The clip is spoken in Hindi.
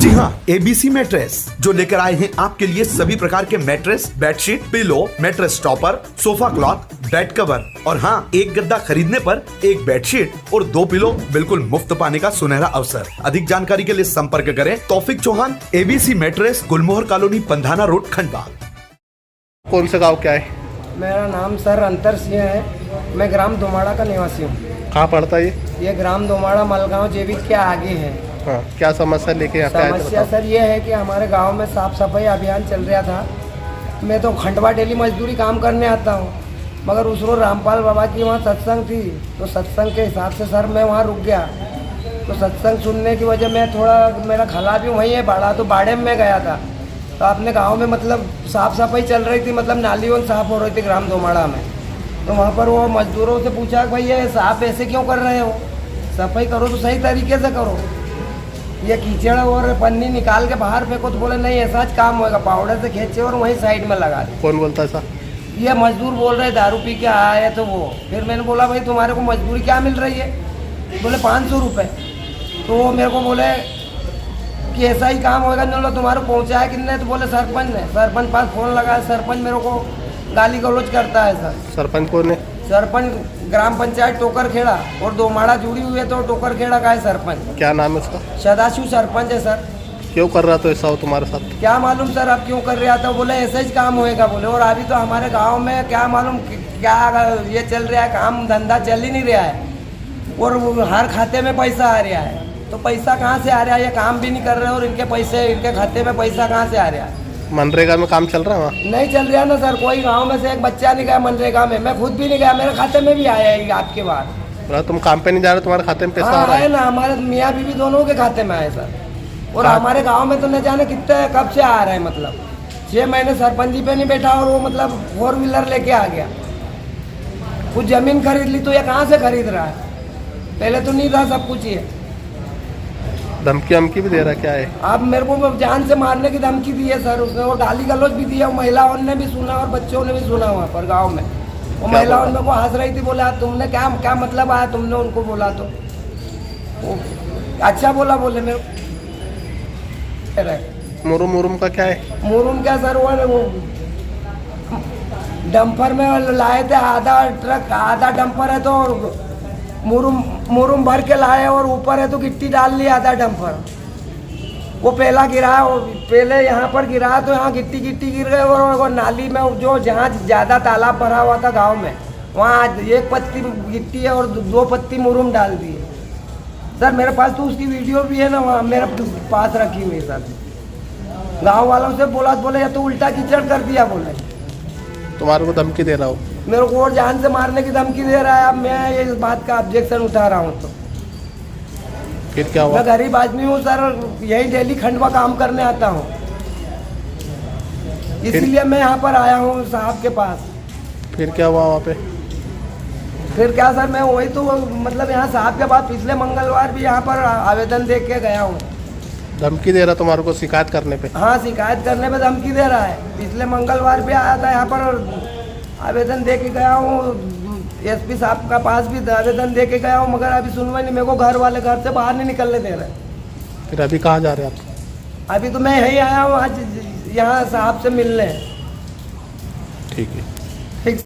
जी हाँ, एबीसी मैट्रेस जो लेकर आए हैं आपके लिए सभी प्रकार के mattress, bedsheet, pillow, mattress topper, sofa cloth, bed cover और हाँ, एक गद्दा खरीदने पर एक बेडशीट और 2 पिलो बिल्कुल मुफ्त पाने का सुनहरा अवसर। अधिक जानकारी के लिए संपर्क करें तौफिक चौहान, एबीसी मैट्रेस, गुलमोहर कॉलोनी, पंधाना रोड, खंडवा। कौन सा गांव क्या है? मेरा नाम सर अंतर सिंह है। मैं ग्राम दोमाड़ा का निवासी हूँ। कहाँ पड़ता है ये ग्राम दोमाड़ा मलगांव जेविक के आगे है। हाँ, क्या समस्या लेके यहाँ पे आए थे? समस्या सर ये है कि हमारे गांव में साफ सफाई अभियान चल रहा था। मैं तो खंडवा डेली मजदूरी काम करने आता हूँ, मगर उस रोज रामपाल बाबा की वहाँ सत्संग थी, तो सत्संग के हिसाब से सर मैं वहाँ रुक गया। तो सत्संग सुनने की वजह मैं थोड़ा, मेरा खला भी वहीं है बाड़ा, तो बाड़े में गया था। तो अपने गाँव में मतलब साफ़ सफाई चल रही थी, मतलब नाली वन साफ हो रही थी ग्राम दोमाड़ा में। तो वहाँ पर वो मजदूरों से पूछा भाई ये साफ ऐसे क्यों कर रहे हो, सफाई करो तो सही तरीके से करो, ये कीचड़ और पन्नी निकाल के बाहर फेंको। तो बोले नहीं ऐसा काम होगा, पाउडर से खींचे और वहीं साइड में लगा दे। कौन बोलता है ऐसा? ये मजदूर बोल रहे दारू पी के आए तो वो। फिर मैंने बोला भाई तुम्हारे को मजदूरी क्या मिल रही है? बोले 500 रुपये। तो वो मेरे को बोले कि ऐसा ही काम होगा, चलो तुम्हारे पहुँचाया कितने? तो बोले सरपंच ने। सरपंच पास फ़ोन लगा, सरपंच मेरे को गाली गलौज करता है सर। सरपंच कौन है? सरपंच ग्राम पंचायत टोकर खेड़ा और दोमाड़ा जुड़ी हुई है, तो टोकर खेड़ा का है सरपंच। क्या नाम है उसका? सदाशिव सरपंच है सर। क्यों कर रहा तो ऐसा हो तुम्हारे साथ? क्या मालूम सर अब क्यों कर रहा था, बोले ऐसा ही काम होएगा बोले। और अभी तो हमारे गांव में क्या मालूम क्या ये चल रहा है, काम धंधा चल ही नहीं रहा है और हर खाते में पैसा आ रहा है। तो पैसा कहाँ से आ रहा है? ये काम भी नहीं कर रहे और इनके पैसे, इनके खाते में पैसा कहाँ से आ रहा है? मनरेगा में काम चल रहा है वहाँ? नहीं चल रहा ना सर, कोई गांव में से एक बच्चा नहीं गया मनरेगा में। मैं खुद भी नहीं गया, मेरे खाते में भी आया है आपके बाद। तुम काम पे नहीं जा रहे, तुम्हारे खाते में पैसा आ रहा है? ना, हमारे मियाँ बीवी दोनों के खाते में आए सर। और हमारे गांव में तो न जाने कितने कब से आ रहे हैं, मतलब 6 महीने सरपंची पे नहीं बैठा और वो मतलब 4 व्हीलर लेके आ गया। कुछ जमीन खरीद ली तो ये कहाँ से खरीद रहा है? पहले तो नहीं था सब कुछ। ये धमकी भी दे रहा क्या है? आप मेरे को जान से मारने की धमकी दी है सर उसने, और गाली गलौज भी दिया। महिलाओं ने भी सुना और बच्चों ने भी सुना वहाँ पर गाँव में। वो महिलाओं मेरे को हंस रही थी, बोला तुमने क्या मतलब आया तुमने उनको बोला? तो अच्छा बोला, बोले मेरे मुरुम का क्या है? मुरुम क्या सर, वो डंपर में लाए थे, आधा ट्रक आधा डंपर है, तो मुरुम भर के लाए और ऊपर है तो गिट्टी डाल ली आधा डंपर। वो पहला गिरा, पहले यहाँ पर गिरा तो यहाँ गिट्टी गिर गए और नाली में जो जहाँ ज़्यादा तालाब भरा हुआ था गांव में, वहाँ 1 पत्ती गिट्टी है और 2 पत्ती मुरुम डाल दिए सर। मेरे पास तो उसकी वीडियो भी है ना, वहाँ मेरे पास रखी हुई सर। गांव वालों से बोले या तो उल्टा कीचड़ कर दिया बोले। तुम्हारे को धमकी दे रहा हो? मेरे को और जान से मारने की धमकी दे रहा है। अब मैं इस बात का ऑब्जेक्शन उठा रहा हूँ। तो फिर क्या हुआ? मैं गरीब आदमी हूँ सर, यही डेली खंडवा काम करने आता हूँ, इसीलिए मैं यहाँ पर आया हूँ साहब के पास। फिर क्या हुआ वहाँ पे? फिर क्या सर, मैं वही तो मतलब यहाँ साहब के पास पिछले मंगलवार भी यहाँ पर आवेदन दे के गया हूँ। धमकी दे रहा तुम्हारे को शिकायत करने पे? हाँ, शिकायत करने पे धमकी दे रहा है। पिछले मंगलवार भी आया था यहाँ पर, आवेदन दे के गया हूँ। एसपी साहब का पास भी आवेदन दे के गया हूँ, मगर अभी सुनवाई नहीं। मेरे को घर वाले घर से बाहर नहीं निकलने दे रहे। फिर अभी कहाँ जा रहे हैं आप? अभी तो मैं यहीं आया हूँ आज यहाँ साहब से मिलने। ठीक है।